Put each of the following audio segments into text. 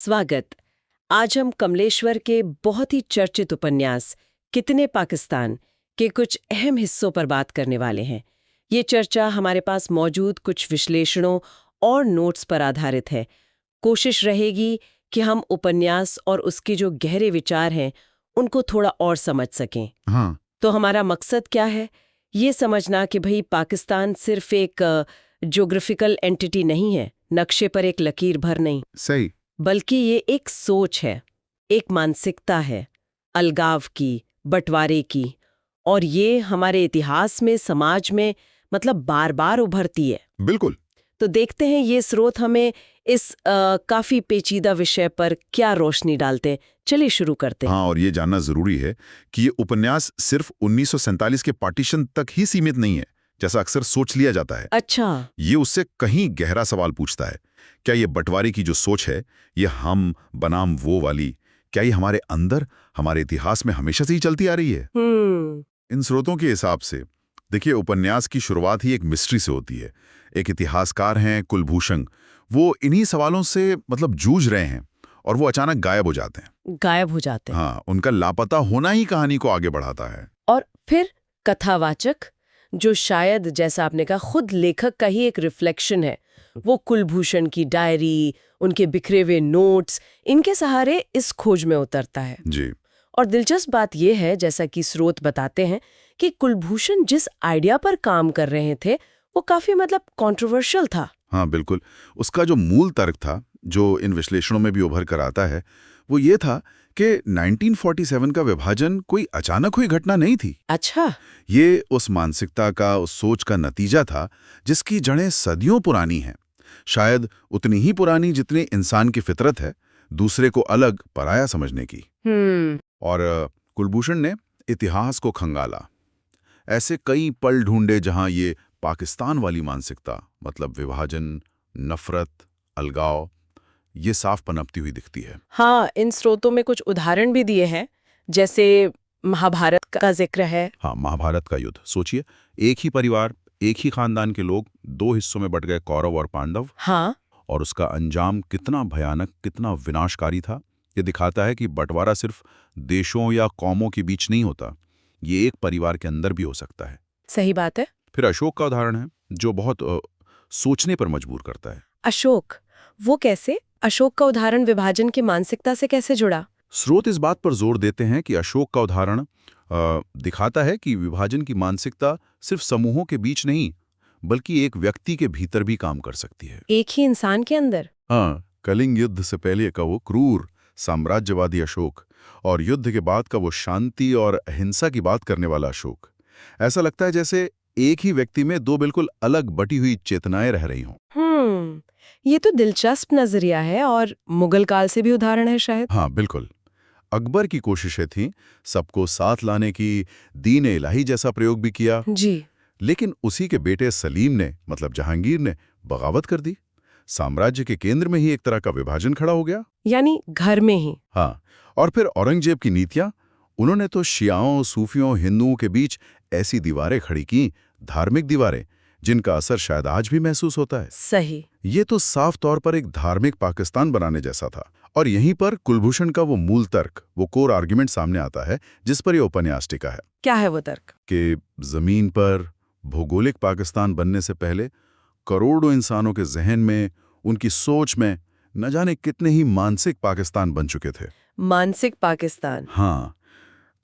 स्वागत। आज हम कमलेश्वर के बहुत ही चर्चित उपन्यास कितने पाकिस्तान के कुछ अहम हिस्सों पर बात करने वाले हैं। ये चर्चा हमारे पास मौजूद कुछ विश्लेषणों और नोट्स पर आधारित है। कोशिश रहेगी कि हम उपन्यास और उसके जो गहरे विचार हैं उनको थोड़ा और समझ सकें। हाँ, तो हमारा मकसद क्या है? ये समझना कि भाई पाकिस्तान सिर्फ एक ज्योग्राफिकल एंटिटी नहीं है, नक्शे पर एक लकीर भर नहीं, सही। बल्कि ये एक सोच है, एक मानसिकता है, अलगाव की, बंटवारे की, और ये हमारे इतिहास में, समाज में मतलब बार बार उभरती है। बिल्कुल। तो देखते हैं ये स्रोत हमें इस काफी पेचीदा विषय पर क्या रोशनी डालते हैं। चलिए शुरू करते हैं। हाँ, और ये जानना जरूरी है कि ये उपन्यास सिर्फ 1947 के पार्टीशन तक ही सीमित नहीं है, जैसा अक्सर सोच लिया जाता है। अच्छा। ये उससे कहीं गहरा सवाल पूछता है। क्या ये बंटवारे की जो सोच है, ये हम बनाम वो वाली, क्या ये हमारे अंदर, हमारे इतिहास में हमेशा से ही चलती आ रही है? इन स्रोतों के हिसाब से देखिए, उपन्यास की शुरुआत ही एक मिस्ट्री से होती है। एक इतिहासकार हैं कुलभूषण, वो इन्हीं सवालों से जूझ रहे हैं और वो अचानक गायब हो जाते हैं। गायब हो जाते हैं। हाँ, उनका लापता होना ही कहानी को आगे बढ़ाता है। और फिर कथावाचक, जो शायद जैसा आपने कहा खुद लेखक का ही एक रिफ्लेक्शन है, वो कुलभूषण की डायरी, उनके बिखरे हुए नोट्स, इनके सहारे इस खोज में उतरता है। जी। और दिलचस्प बात यह है, जैसा कि स्रोत बताते हैं, कि कुलभूषण जिस आइडिया पर काम कर रहे थे वो काफी कंट्रोवर्शियल था। हाँ, बिल्कुल। उसका जो मूल तर्क था, जो इन विश्लेषणों में भी उभर कर आता है, वो ये था कि 1947 का विभाजन कोई अचानक हुई घटना नहीं थी। अच्छा। ये उस मानसिकता का, उस सोच का नतीजा था जिसकी जड़ें सदियों पुरानी हैं, शायद उतनी ही पुरानी जितनी इंसान की फितरत है, दूसरे को अलग, पराया समझने की। और कुलभूषण ने इतिहास को खंगाला। ऐसे कई पल ढूंढे जहां ये पाकिस्तान वाली मानसिकता, विभाजन, नफरत, अलगाव, ये साफ पनपती हुई दिखती है। हाँ, इन स्रोतों में कुछ उदाहरण भी दिए हैं, जैसे महाभारत का जिक्र है। हाँ, महाभारत का युद्ध सोचिए, एक ही परिवार, एक ही खानदान के लोग दो हिस्सों में बट गए, कौरव और पांडव। हाँ। और उसका अंजाम कितना भयानक, कितना विनाशकारी था। ये दिखाता है कि बंटवारा सिर्फ देशों या कौमों के बीच नहीं होता, ये एक परिवार के अंदर भी हो सकता है। सही बात है। फिर अशोक का उदाहरण है, जो बहुत सोचने पर मजबूर करता है। अशोक, वो कैसे? अशोक का उदाहरण विभाजन की मानसिकता से कैसे जुड़ा? स्रोत इस बात पर जोर देते हैं कि अशोक का उदाहरण दिखाता है कि विभाजन की मानसिकता सिर्फ समूहों के बीच नहीं, बल्कि एक व्यक्ति के भीतर भी काम कर सकती है। एक ही इंसान के अंदर? हाँ, कलिंग युद्ध से पहले का वो क्रूर साम्राज्यवादी अशोक, और युद्ध के बाद का वो शांति और अहिंसा की बात करने वाला अशोक। ऐसा लगता है जैसे एक ही व्यक्ति में दो बिल्कुल अलग बटी हुई चेतनाएं रह रही हों। ये तो दिलचस्प नजरिया है, और मुगल काल से भी उदाहरण है शायद। हाँ, बिल्कुल। अकबर की कोशिशें थीं सबको साथ लाने की, दीन इलाही जैसा प्रयोग भी किया। जी। लेकिन उसी के बेटे सलीम ने, जहांगीर ने बगावत कर दी। साम्राज्य के केंद्र में ही एक तरह का विभाजन खड़ा हो गया। यानी घर में ही। हाँ, और फिर औरंगजेब की नीतियां, उन्होंने तो शियाओं, सूफियों, हिंदुओं के बीच ऐसी दीवारें खड़ी की, धार्मिक दीवारें, जिनका असर शायद आज भी महसूस होता है। सही। ये तो साफ तौर पर एक धार्मिक पाकिस्तान बनाने जैसा था। और यहीं पर कुलभूषण का वो मूल तर्क, वो कोर आर्ग्यूमेंट सामने आता है, जिस पर ये उपन्यास टिका है। क्या है वो तर्क? कि जमीन पर भौगोलिक पाकिस्तान बनने से पहले करोड़ों इंसानों के जहन में, उनकी सोच में न जाने कितने ही मानसिक पाकिस्तान बन चुके थे। मानसिक पाकिस्तान। हाँ,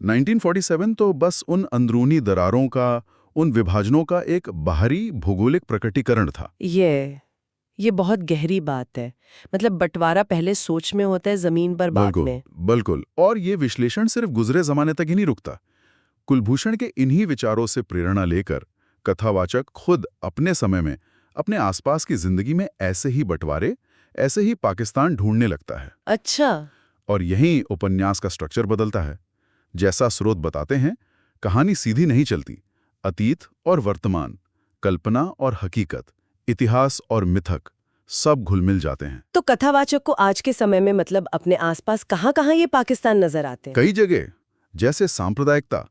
1947 तो बस उन अंदरूनी दरारों का, उन विभाजनों का एक बाहरी भौगोलिक प्रकटीकरण था। ये बहुत गहरी बात है। बंटवारा पहले सोच में होता है, जमीन पर बाद में। बिल्कुल। और ये विश्लेषण सिर्फ गुजरे जमाने तक ही नहीं रुकता। कुलभूषण के इन्हीं विचारों से प्रेरणा लेकर कथावाचक खुद अपने समय में, अपने आसपास की जिंदगी में ऐसे ही बंटवारे, ऐसे ही पाकिस्तान ढूंढने लगता है। अच्छा। और यहीं उपन्यास का स्ट्रक्चर बदलता है। जैसा स्रोत बताते हैं, कहानी सीधी नहीं चलती। अतीत और वर्तमान, कल्पना और हकीकत, इतिहास और मिथक, सब घुल-मिल जाते हैं। तो कथावाचक को आज के समय में अपने आसपास कहाँ-कहाँ ये पाकिस्तान नजर आते हैं? कई जगह, जैसे सांप्रदायिकता,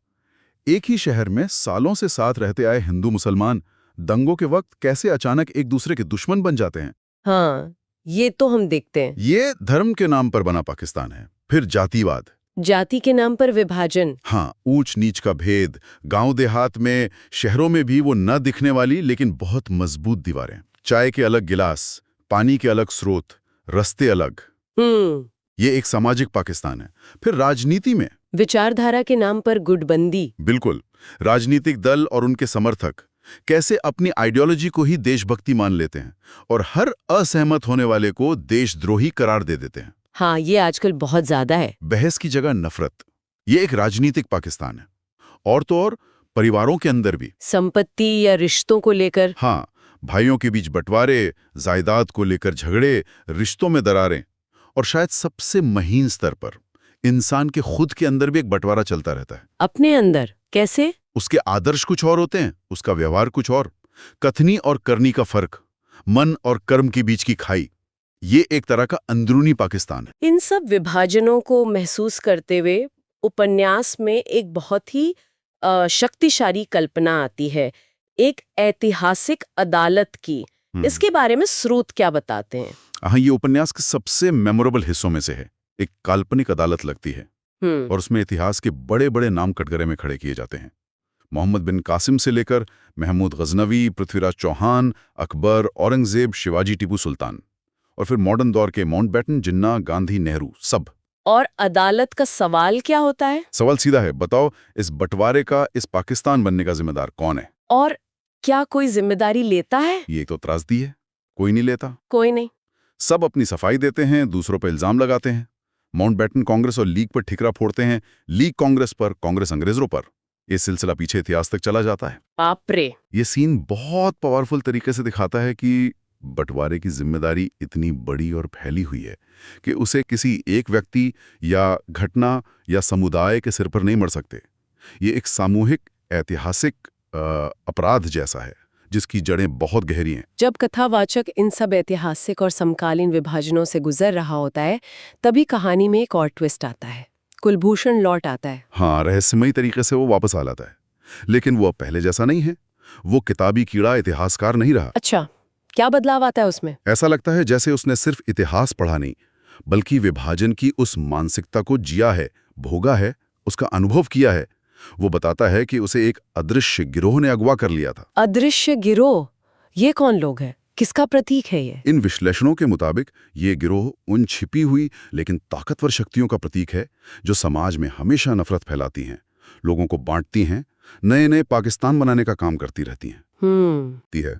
एक ही शहर में सालों से साथ रहते आए हिंदू मुसलमान दंगों के वक्त कैसे अचानक एक दूसरे के दुश्मन बन जाते हैं। हाँ, ये तो हम देखते हैं। ये धर्म के नाम पर बना पाकिस्तान है। फिर जातिवाद, जाति के नाम पर विभाजन। हाँ, ऊंच नीच का भेद, गांव देहात में, शहरों में भी वो न दिखने वाली लेकिन बहुत मजबूत दीवारें। चाय के अलग गिलास, पानी के अलग स्रोत, रास्ते अलग। ये एक सामाजिक पाकिस्तान है। फिर राजनीति में विचारधारा के नाम पर गुटबंदी। बिल्कुल, राजनीतिक दल और उनके समर्थक कैसे अपनी आइडियोलॉजी को ही देशभक्ति मान लेते हैं और हर असहमत होने वाले को देशद्रोही करार दे देते हैं। हाँ, ये आजकल बहुत ज्यादा है। बहस की जगह नफरत, ये एक राजनीतिक पाकिस्तान है। और तो और परिवारों के अंदर भी संपत्ति या रिश्तों को लेकर। हाँ, भाइयों के बीच बंटवारे, जायदाद को लेकर झगड़े, रिश्तों में दरारें, और शायद सबसे महीन स्तर पर इंसान के खुद के अंदर भी एक बंटवारा चलता रहता है। अपने अंदर कैसे? उसके आदर्श कुछ और होते हैं, उसका व्यवहार कुछ और। कथनी और करनी का फर्क, मन और कर्म के बीच की खाई, ये एक तरह का अंदरूनी पाकिस्तान है। इन सब विभाजनों को महसूस करते हुए उपन्यास में एक बहुत ही शक्तिशाली कल्पना आती है, एक ऐतिहासिक अदालत की। इसके बारे में स्रोत क्या बताते हैं? हाँ, ये उपन्यास के सबसे मेमोरेबल हिस्सों में से है। एक काल्पनिक अदालत लगती है और उसमें इतिहास के बड़े बड़े नाम कटघरे में खड़े किए जाते हैं। मोहम्मद बिन कासिम से लेकर महमूद गजनवी, पृथ्वीराज चौहान, अकबर, औरंगजेब, शिवाजी, टीपू सुल्तान, और फिर मॉडर्न दौर के माउंटबेटन, जिन्ना, गांधी, नेहरू, सब। और अदालत का सवाल क्या होता है? सवाल सीधा है, बताओ इस बंटवारे का, इस पाकिस्तान बनने का जिम्मेदार कौन है? और क्या कोई जिम्मेदारी लेता है? ये तो त्रासदी है, कोई नहीं लेता। कोई नहीं। सब अपनी सफाई देते हैं, दूसरों पर इल्जाम लगाते हैं। माउंटबेटन कांग्रेस और लीग पर ठिकरा फोड़ते हैं, लीग कांग्रेस पर, कांग्रेस अंग्रेजों पर। ये सिलसिला पीछे इतिहास तक चला जाता है। बाप रे! ये सीन बहुत पावरफुल तरीके से दिखाता है कि बंटवारे की जिम्मेदारी इतनी बड़ी और फैली हुई है कि उसे किसी एक व्यक्ति या घटना या समुदाय के सिर पर नहीं मर सकते। ये एक सामूहिक ऐतिहासिक अपराध जैसा है जिसकी जड़ें बहुत गहरी हैं। जब कथावाचक इन सब ऐतिहासिक और समकालीन विभाजनों से गुजर रहा होता है, तभी कहानी में एक और ट्विस्ट आता है। कुलभूषण लौट आता है। हाँ, रहस्यमयी तरीके से वो वापस आ जाता है, लेकिन वो पहले जैसा नहीं है। वो किताबी कीड़ा इतिहासकार नहीं रहा। अच्छा, क्या बदलाव आता है उसमें? ऐसा लगता है जैसे उसने सिर्फ इतिहास पढ़ा नहीं, बल्कि विभाजन की उस मानसिकता को जिया है, भोगा है, उसका अनुभव किया है। वो बताता है कि उसे एक अदृश्य गिरोह ने अगवा कर लिया था। अदृश्य गिरोह? ये कौन लोग हैं? किसका प्रतीक है ये? इन विश्लेषणों के मुताबिक ये गिरोह उन छिपी हुई लेकिन ताकतवर शक्तियों का प्रतीक है जो समाज में हमेशा नफरत फैलाती हैं, लोगों को बांटती हैं, नए नए पाकिस्तान बनाने का काम करती रहती हैं।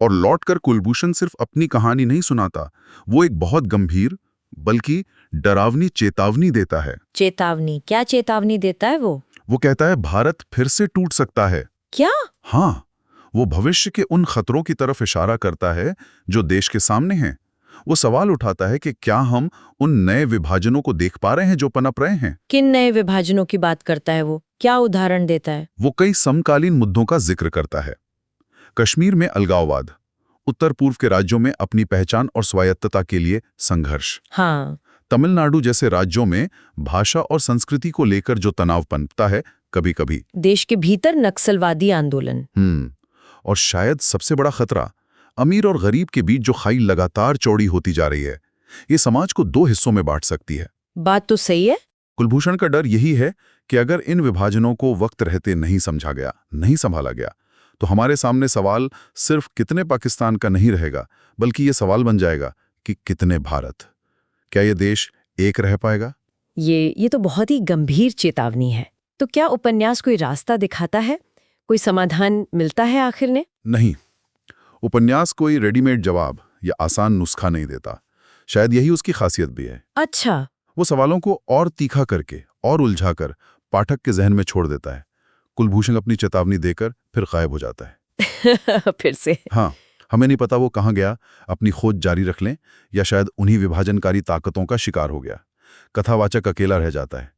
और लौटकर कुलभूषण सिर्फ अपनी कहानी नहीं सुनाता, वो एक बहुत गंभीर बल्कि डरावनी चेतावनी देता है। चेतावनी? क्या चेतावनी देता है वो? वो कहता है भारत फिर से टूट सकता है। क्या? हाँ, वो भविष्य के उन खतरों की तरफ इशारा करता है जो देश के सामने हैं। वो सवाल उठाता है कि क्या हम उन नए विभाजनों को देख पा रहे हैं जो पनप रहे हैं? किन नए विभाजनों की बात करता है वो? क्या उदाहरण देता है? वो कई समकालीन मुद्दों का जिक्र करता है। कश्मीर में अलगाववाद, उत्तर पूर्व के राज्यों में अपनी पहचान और स्वायत्तता के लिए संघर्ष, हाँ, तमिलनाडु जैसे राज्यों में भाषा और संस्कृति को लेकर जो तनाव पनपता है कभी कभी, देश के भीतर नक्सलवादी आंदोलन। और शायद सबसे बड़ा खतरा अमीर और गरीब के बीच जो खाई लगातार चौड़ी होती जा रही है, ये समाज को दो हिस्सों में बांट सकती है। बात तो सही है। कुलभूषण का डर यही है कि अगर इन विभाजनों को वक्त रहते नहीं समझा गया, नहीं संभाला गया, तो हमारे सामने सवाल सिर्फ कितने पाकिस्तान का नहीं रहेगा, बल्कि ये सवाल बन जाएगा कि कितने भारत। क्या ये देश एक रह पाएगा? ये तो बहुत ही गंभीर चेतावनी है। तो क्या उपन्यास कोई रास्ता दिखाता है? कोई समाधान मिलता है आखिर ने? नहीं, उपन्यास कोई रेडीमेड जवाब या आसान नुस्खा नहीं देता। शायद यही उसकी खासियत भी है। अच्छा। वो सवालों को और तीखा करके और उलझाकर पाठक के जहन में छोड़ देता है। कुलभूषण अपनी चेतावनी देकर फिर गायब हो जाता है। फिर से? हाँ, हमें नहीं पता वो कहाँ गया, अपनी खोज जारी रख लें या शायद उन्हीं विभाजनकारी ताकतों का शिकार हो गया। कथावाचक अकेला रह जाता है,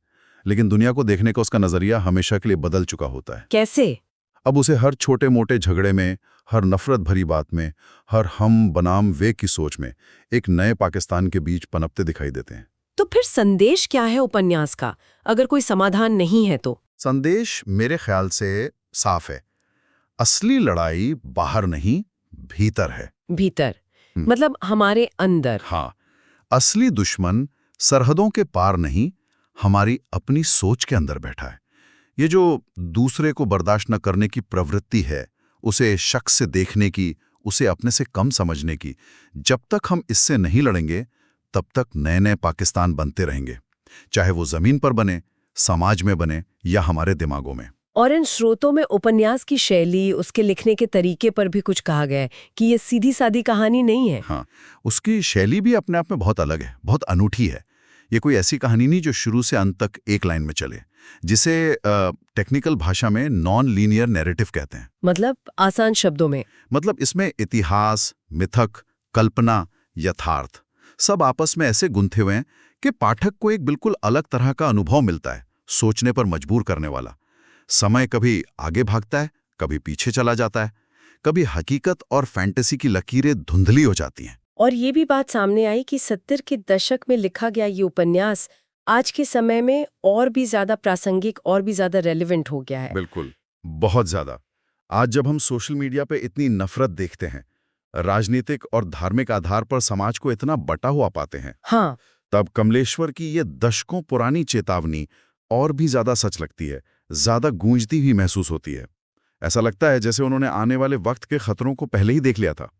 लेकिन दुनिया को देखने का उसका नजरिया हमेशा के लिए बदल चुका होता है। कैसे? अब उसे हर छोटे मोटे झगड़े में, हर नफरत भरी बात में, हर हम बनाम वे की सोच में एक नए पाकिस्तान के बीच पनपते दिखाई देते हैं। तो फिर संदेश क्या है उपन्यास का, अगर कोई समाधान नहीं है तो? संदेश मेरे ख्याल से साफ है। असली लड़ाई बाहर नहीं, भीतर है। भीतर? मतलब हमारे अंदर। हाँ, असली दुश्मन सरहदों के पार नहीं, हमारी अपनी सोच के अंदर बैठा है। ये जो दूसरे को बर्दाश्त न करने की प्रवृत्ति है, उसे शक से देखने की, उसे अपने से कम समझने की, जब तक हम इससे नहीं लड़ेंगे तब तक नए नए पाकिस्तान बनते रहेंगे, चाहे वो जमीन पर बने, समाज में बने या हमारे दिमागों में। और इन स्रोतों में उपन्यास की शैली, उसके लिखने के तरीके पर भी कुछ कहा गया है कि ये सीधी सादी कहानी नहीं है। हाँ, उसकी शैली भी अपने आप में बहुत अलग है, बहुत अनूठी है। ये कोई ऐसी कहानी नहीं जो शुरू से अंत तक एक लाइन में चले, जिसे टेक्निकल भाषा में नॉन लीनियर नैरेटिव कहते हैं। मतलब आसान शब्दों में। मतलब इसमें इतिहास, मिथक, कल्पना, यथार्थ सब आपस में ऐसे गुंथे हुए हैं कि पाठक को एक बिल्कुल अलग तरह का अनुभव मिलता है, सोचने पर मजबूर करने वाला। समय कभी आगे भागता है, कभी पीछे चला जाता है, कभी हकीकत और फैंटेसी की लकीरें धुंधली हो जाती हैं। और ये भी बात सामने आई कि 70 के दशक में लिखा गया ये उपन्यास आज के समय में और भी ज्यादा प्रासंगिक और भी ज्यादा रेलेवेंट हो गया है। बिल्कुल, बहुत ज्यादा। आज जब हम सोशल मीडिया पे इतनी नफरत देखते हैं, राजनीतिक और धार्मिक आधार पर समाज को इतना बटा हुआ पाते हैं, हाँ, तब कमलेश्वर की ये दशकों पुरानी चेतावनी और भी ज्यादा सच लगती है, ज्यादा गूंजती भी महसूस होती है। ऐसा लगता है जैसे उन्होंने आने वाले वक्त के खतरों को पहले ही देख लिया था।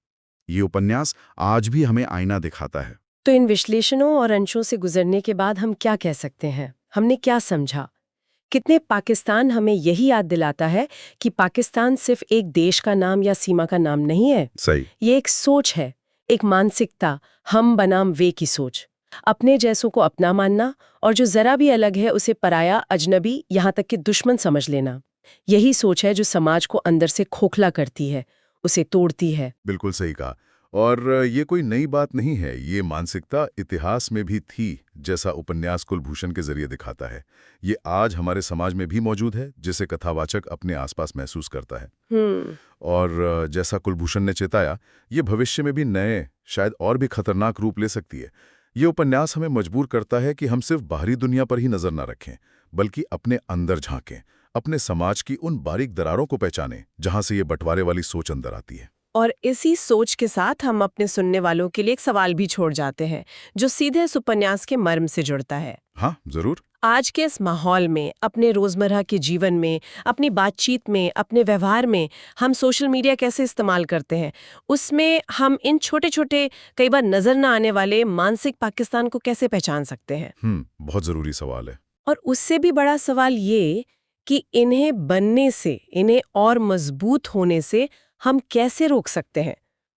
ये उपन्यास आज भी हमें आईना दिखाता है। तो इन विश्लेषणों और अंशों से गुजरने के बाद हम क्या कह सकते हैं? हमने क्या समझा? कितने पाकिस्तान हमें यही याद दिलाता है कि पाकिस्तान सिर्फ एक देश का नाम या सीमा का नाम नहीं है। सही। ये एक सोच है, एक मानसिकता, हम बनाम वे की सोच। अपने जैसों को अपना मानना और जो जरा भी अलग है उसे पराया, अजनबी, यहाँ तक कि दुश्मन समझ लेना। यही सोच है जो समाज को अंदर से खोखला करती है, उसे तोड़ती है। बिल्कुल सही कहा। और ये कोई नई बात नहीं है, ये मानसिकता इतिहास में भी थी, जैसा उपन्यास कुलभूषण के जरिए दिखाता है। ये आज हमारे समाज में भी मौजूद है, जिसे कथावाचक अपने आसपास महसूस करता है। और जैसा कुलभूषण ने चेताया, ये भविष्य में भी नए, शायद और भी खतरनाक रूप ले सकती है। ये उपन्यास हमें मजबूर करता है कि हम सिर्फ बाहरी दुनिया पर ही नजर न रखें, बल्कि अपने अंदर झांकें, अपने समाज की उन बारीक दरारों को पहचानें जहां से ये बंटवारे वाली सोच अंदर आती है। और इसी सोच के साथ हम अपने सुनने वालों के लिए एक सवाल भी छोड़ जाते हैं, जो सीधे इस उपन्यास के मर्म से जुड़ता है। हाँ, जरूर। आज के इस माहौल में, अपने रोजमर्रा के जीवन में, अपनी बातचीत में, अपने व्यवहार में हम सोशल मीडिया कैसे इस्तेमाल करते हैं, उसमें हम इन छोटे छोटे, कई बार नजर न आने वाले मानसिक पाकिस्तान को कैसे पहचान सकते हैं? बहुत जरूरी सवाल है। और उससे भी बड़ा सवाल ये कि इन्हें बनने से, इन्हें और मजबूत होने से हम कैसे रोक सकते हैं?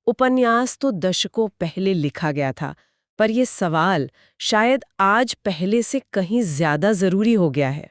उपन्यास तो दशकों पहले लिखा गया था, पर यह सवाल शायद आज पहले से कहीं ज्यादा जरूरी हो गया है।